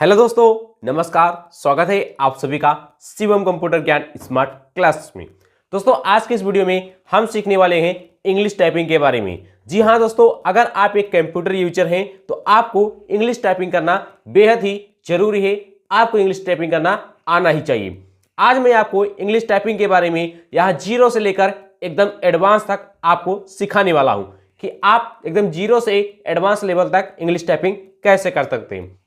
Hello दोस्तों, नमस्कार। स्वागत है आप सभी का शिवम कंप्यूटर ज्ञान स्मार्ट क्लास में। दोस्तों, आज के इस वीडियो में हम सीखने वाले हैं इंग्लिश टाइपिंग के बारे में। जी हाँ दोस्तों, अगर आप एक कंप्यूटर यूजर हैं तो आपको इंग्लिश टाइपिंग करना बेहद ही जरूरी है। आपको इंग्लिश टाइपिंग करना आना ही चाहिए। आज मैं आपको इंग्लिश टाइपिंग के बारे में यहाँ जीरो से लेकर एकदम एडवांस तक आपको सिखाने वाला हूँ कि आप एकदम जीरो से एडवांस लेवल तक इंग्लिश टाइपिंग कैसे कर सकते हैं।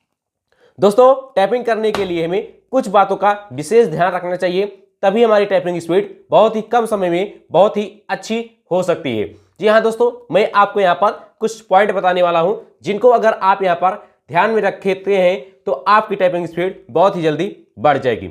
दोस्तों, टाइपिंग करने के लिए हमें कुछ बातों का विशेष ध्यान रखना चाहिए, तभी हमारी टाइपिंग स्पीड बहुत ही कम समय में बहुत ही अच्छी हो सकती है। जी हाँ दोस्तों, मैं आपको यहाँ पर कुछ पॉइंट बताने वाला हूँ जिनको अगर आप यहाँ पर ध्यान में रखते हैं तो आपकी टाइपिंग स्पीड बहुत ही जल्दी बढ़ जाएगी।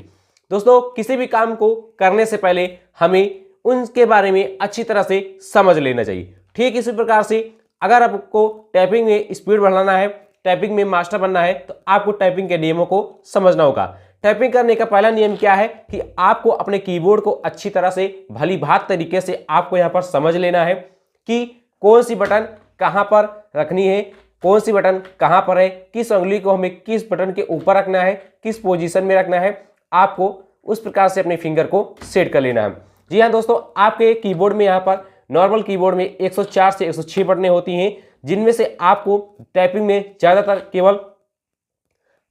दोस्तों, किसी भी काम को करने से पहले हमें उनके बारे में अच्छी तरह से समझ लेना चाहिए। ठीक इसी प्रकार से अगर आपको टाइपिंग में स्पीड बढ़ाना है, टाइपिंग में मास्टर बनना है, तो आपको टाइपिंग के नियमों को समझना होगा। टाइपिंग करने का पहला नियम क्या है कि आपको अपने कीबोर्ड को अच्छी तरह से भली भांति तरीके से आपको यहाँ पर समझ लेना है कि कौन सी बटन कहाँ पर रखनी है, कौन सी बटन कहाँ पर है, किस उंगली को हमें किस बटन के ऊपर रखना है, किस पोजीशन में रखना है। आपको उस प्रकार से अपने फिंगर को सेट कर लेना है। जी हाँ दोस्तों, आपके कीबोर्ड में यहाँ पर नॉर्मल कीबोर्ड में 104 से 106 बटनें होती हैं, जिनमें से आपको टाइपिंग में ज़्यादातर केवल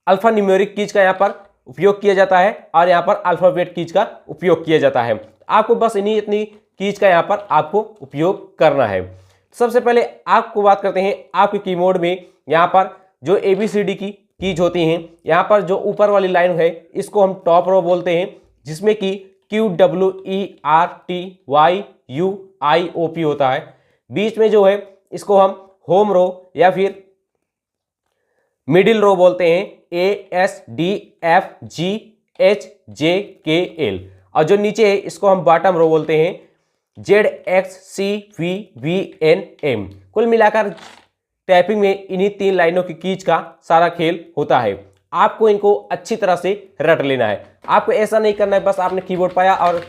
अल्फा न्यूमेरिक कीज का यहाँ पर उपयोग किया जाता है और यहाँ पर अल्फाबेट कीज का उपयोग किया जाता है। आपको बस इतनी कीज का यहाँ पर आपको उपयोग करना है। सबसे पहले आपको बात करते हैं आपके कीबोर्ड में यहाँ पर जो ABCD की कीज होती हैं। यहाँ पर जो ऊपर वाली लाइन है इसको हम टॉप रो बोलते हैं, जिसमें कि QWERTYUIOP होता है। बीच में जो है इसको हम होम रो या फिर मिडिल रो बोलते हैं, ASDFGHJKL। और जो नीचे है इसको हम बॉटम रो बोलते हैं, ZXCVVNM। कुल मिलाकर टाइपिंग में इन्हीं तीन लाइनों की कीज का सारा खेल होता है। आपको इनको अच्छी तरह से रट लेना है। आपको ऐसा नहीं करना है बस आपने कीबोर्ड पाया और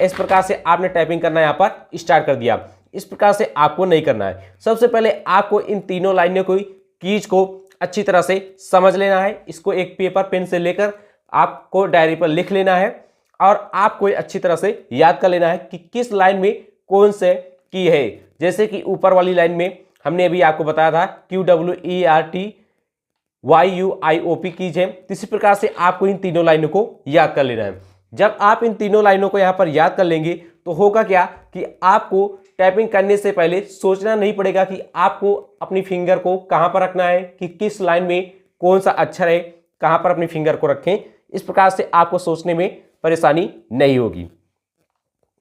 इस प्रकार से आपने टाइपिंग करना यहाँ पर स्टार्ट कर दिया। इस प्रकार से आपको नहीं करना है। सबसे पहले आपको इन तीनों लाइनों की कीज को अच्छी तरह से समझ लेना है। इसको एक पेपर पेन से लेकर आपको डायरी पर लिख लेना है और आपको अच्छी तरह से याद कर लेना है कि किस लाइन में कौन से की है। जैसे कि ऊपर वाली लाइन में हमने अभी आपको बताया था QWERTYUIOP कीज है। इसी प्रकार से आपको इन तीनों लाइनों को याद कर लेना है। जब आप इन तीनों लाइनों को यहाँ पर याद कर लेंगे तो होगा क्या कि आपको टाइपिंग करने से पहले सोचना नहीं पड़ेगा कि आपको अपनी फिंगर को कहाँ पर रखना है, कि किस लाइन में कौन सा अक्षर है, कहाँ पर अपनी फिंगर को रखें। इस प्रकार से आपको सोचने में परेशानी नहीं होगी।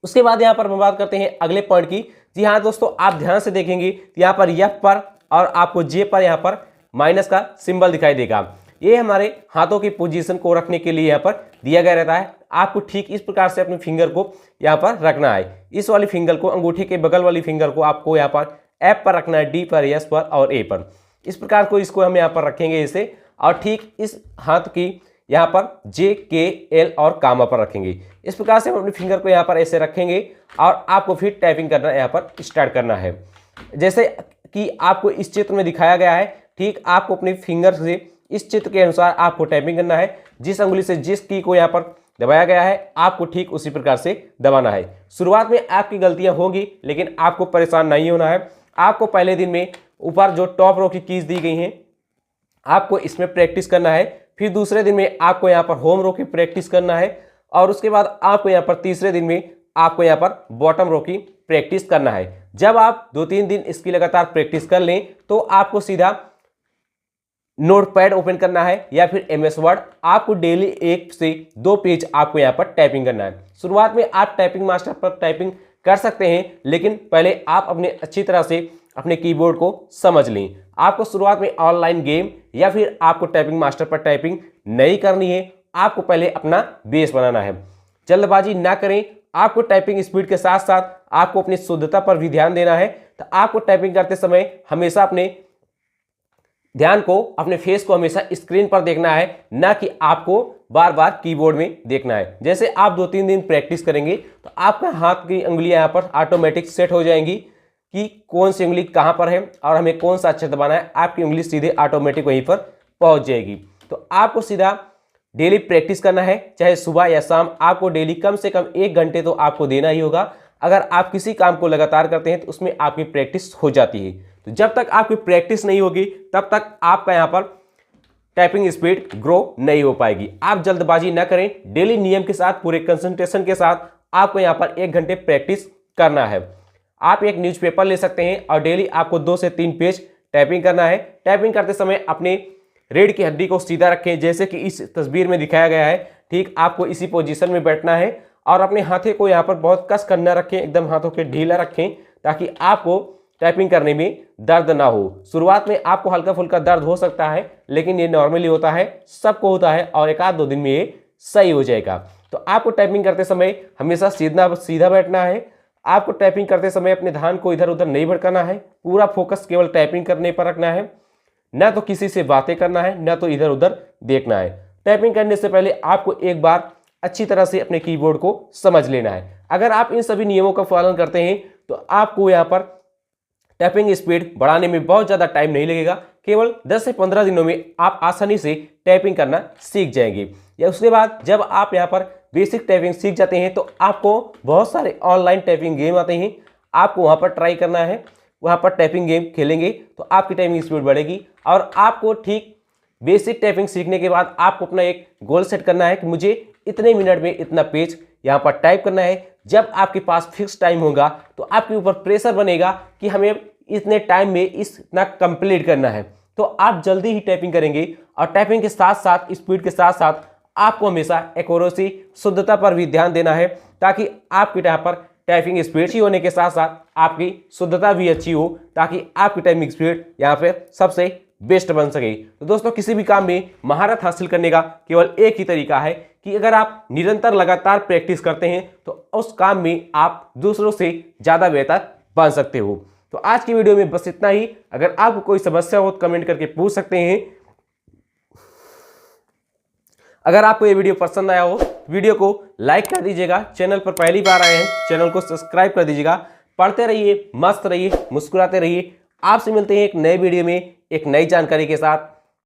उसके बाद यहाँ पर हम बात करते हैं अगले पॉइंट की। जी हाँ दोस्तों, आप ध्यान से देखेंगे तो यहाँ पर F पर और आपको J पर यहाँ पर माइनस का सिंबल दिखाई देगा। ये हमारे हाथों की पोजीशन को रखने के लिए यहाँ पर दिया गया रहता है। आपको ठीक इस प्रकार से अपनी फिंगर को यहाँ पर रखना है। इस वाली फिंगर को, अंगूठे के बगल वाली फिंगर को आपको यहाँ पर F पर रखना है, D पर, S पर और A पर। इस प्रकार को इसको हम यहाँ पर रखेंगे इसे, और ठीक इस हाथ की यहाँ पर JKL और कामा पर रखेंगे। इस प्रकार से हम अपनी फिंगर को यहाँ पर ऐसे रखेंगे और आपको फिर टाइपिंग करना यहाँ पर स्टार्ट करना है। जैसे कि आपको इस चित्र में दिखाया गया है, ठीक आपको अपनी फिंगर से इस चित्र के अनुसार आपको टाइपिंग करना है। जिस उंगली से जिस की को यहाँ पर दबाया गया है आपको ठीक उसी प्रकार से दबाना है। शुरुआत में आपकी गलतियां होंगी, लेकिन आपको परेशान नहीं होना है। आपको पहले दिन में ऊपर जो टॉप रो की कीज दी गई हैं आपको इसमें प्रैक्टिस करना है। फिर दूसरे दिन में आपको यहाँ पर होम रो की प्रैक्टिस करना है और उसके बाद आपको यहाँ पर तीसरे दिन में आपको यहाँ पर बॉटम रो की प्रैक्टिस करना है। जब आप 2-3 दिन इसकी लगातार प्रैक्टिस कर लें तो आपको सीधा नोटपैड ओपन करना है या फिर MS वर्ड। आपको डेली 1 से 2 पेज आपको यहाँ पर टाइपिंग करना है। शुरुआत में आप टाइपिंग मास्टर पर टाइपिंग कर सकते हैं, लेकिन पहले आप अपने अच्छी तरह से अपने कीबोर्ड को समझ लें। आपको शुरुआत में ऑनलाइन गेम या फिर आपको टाइपिंग मास्टर पर टाइपिंग नहीं करनी है। आपको पहले अपना बेस बनाना है। जल्दबाजी ना करें। आपको टाइपिंग स्पीड के साथ साथ आपको अपनी शुद्धता पर भी ध्यान देना है। तो आपको टाइपिंग करते समय हमेशा अपने ध्यान को, अपने फेस को हमेशा स्क्रीन पर देखना है, ना कि आपको बार बार कीबोर्ड में देखना है। जैसे आप 2-3 दिन प्रैक्टिस करेंगे तो आपका हाथ की उंगलियां यहाँ पर ऑटोमेटिक सेट हो जाएंगी कि कौन सी उंगली कहाँ पर है और हमें कौन सा अक्षर दबाना है। आपकी उंगली सीधे ऑटोमेटिक वहीं पर पहुंच जाएगी। तो आपको सीधा डेली प्रैक्टिस करना है, चाहे सुबह या शाम। आपको डेली कम से कम 1 घंटे तो आपको देना ही होगा। अगर आप किसी काम को लगातार करते हैं तो उसमें आपकी प्रैक्टिस हो जाती है। तो जब तक आपकी प्रैक्टिस नहीं होगी तब तक आपका यहाँ पर टाइपिंग स्पीड ग्रो नहीं हो पाएगी। आप जल्दबाजी ना करें, डेली नियम के साथ, पूरे कंसंट्रेशन के साथ आपको यहाँ पर 1 घंटे प्रैक्टिस करना है। आप एक न्यूज़पेपर ले सकते हैं और डेली आपको 2 से 3 पेज टाइपिंग करना है। टाइपिंग करते समय अपने रीढ़ की हड्डी को सीधा रखें, जैसे कि इस तस्वीर में दिखाया गया है। ठीक आपको इसी पोजीशन में बैठना है और अपने हाथे को यहाँ पर बहुत कस कर न रखें, एकदम हाथों के ढीला रखें ताकि आपको टाइपिंग करने में दर्द ना हो। शुरुआत में आपको हल्का फुल्का दर्द हो सकता है, लेकिन ये नॉर्मली होता है, सबको होता है और 1-2 दिन में ये सही हो जाएगा। तो आपको टाइपिंग करते समय हमेशा सीधा बैठना है। आपको टाइपिंग करते समय अपने ध्यान को इधर उधर नहीं भटकाना है, पूरा फोकस केवल टाइपिंग करने पर रखना है। ना तो किसी से बातें करना है, ना तो इधर उधर देखना है। टाइपिंग करने से पहले आपको एक बार अच्छी तरह से अपने कीबोर्ड को समझ लेना है। अगर आप इन सभी नियमों का पालन करते हैं तो आपको यहाँ पर टाइपिंग स्पीड बढ़ाने में बहुत ज़्यादा टाइम नहीं लगेगा। केवल 10 से 15 दिनों में आप आसानी से टाइपिंग करना सीख जाएंगे। या उसके बाद जब आप यहाँ पर बेसिक टाइपिंग सीख जाते हैं तो आपको बहुत सारे ऑनलाइन टाइपिंग गेम आते हैं, आपको वहाँ पर ट्राई करना है। वहाँ पर टाइपिंग गेम खेलेंगे तो आपकी टाइपिंग स्पीड बढ़ेगी। और आपको ठीक बेसिक टाइपिंग सीखने के बाद आपको अपना एक गोल सेट करना है कि मुझे इतने मिनट में इतना पेज यहाँ पर टाइप करना है। जब आपके पास फिक्स टाइम होगा तो आपके ऊपर प्रेशर बनेगा कि हमें इतने टाइम में इतना कंप्लीट करना है, तो आप जल्दी ही टाइपिंग करेंगे। और टाइपिंग के साथ साथ, स्पीड के साथ साथ आपको हमेशा एक्यूरेसी, शुद्धता पर भी ध्यान देना है, ताकि आपकी यहाँ पर टाइपिंग स्पीड अच्छी होने के साथ साथ आपकी शुद्धता भी अच्छी हो, ताकि आपकी टाइपिंग स्पीड यहाँ पर सबसे बेस्ट बन सके। तो दोस्तों, किसी भी काम में महारत हासिल करने का केवल एक ही तरीका है कि अगर आप निरंतर लगातार प्रैक्टिस करते हैं तो उस काम में आप दूसरों से ज़्यादा बेहतर बन सकते हो। तो आज की वीडियो में बस इतना ही। अगर आपको कोई समस्या हो तो कमेंट करके पूछ सकते हैं। अगर आपको ये वीडियो पसंद आया हो वीडियो को लाइक कर दीजिएगा। चैनल पर पहली बार आए हैं, चैनल को सब्सक्राइब कर दीजिएगा। पढ़ते रहिए, मस्त रहिए, मुस्कुराते रहिए। आपसे मिलते हैं एक नए वीडियो में एक नई जानकारी के साथ।